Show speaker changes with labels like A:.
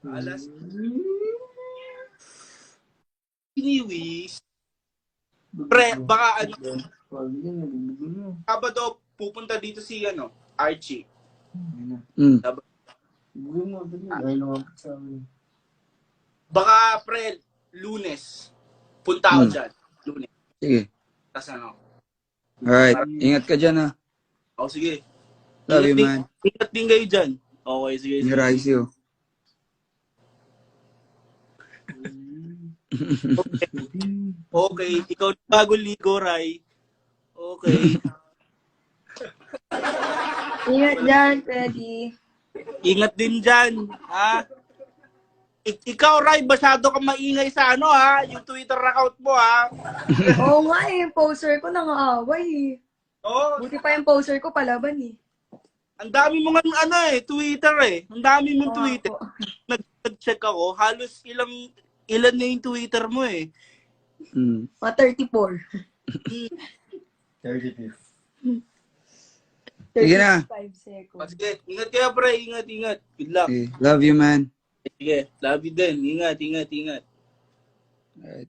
A: Alas. Anyways, pre, baka ano, Sabado pupunta dito si Archie. Baka pre, Lunes. Punta ako dyan. Lunes.
B: Sige.
A: Tas ano.
B: Alright. Ingat ka dyan, ha.
A: Sige.
B: Love you, man.
A: Ingat din kayo dyan. Okay, sige.
B: Nirais you.
A: Okay. Ikaw na bagong ligo, Ray. Okay.
C: Ingat dyan, Freddy.
A: Ingat din dyan, ha? Ikaw, Ray, masyado kang maingay sa yung Twitter account mo, ha?
C: Oo nga yung poster ko nangaaway eh.
A: Oh,
C: Buti pa yung poster ko palaban eh.
A: ang dami mo nga Twitter eh. Ang dami mong
C: Oo,
A: Twitter.
C: ako.
A: Nag-check ako, halos ilan na yung Twitter mo eh.
C: Mga 34.
B: 35. Sige na.
C: 35 seconds.
A: Sige, ingat kayo, pre. Ingat. Good luck.
B: Okay. Love you, man.
A: Sige, love you din. Ingat.
B: Alright.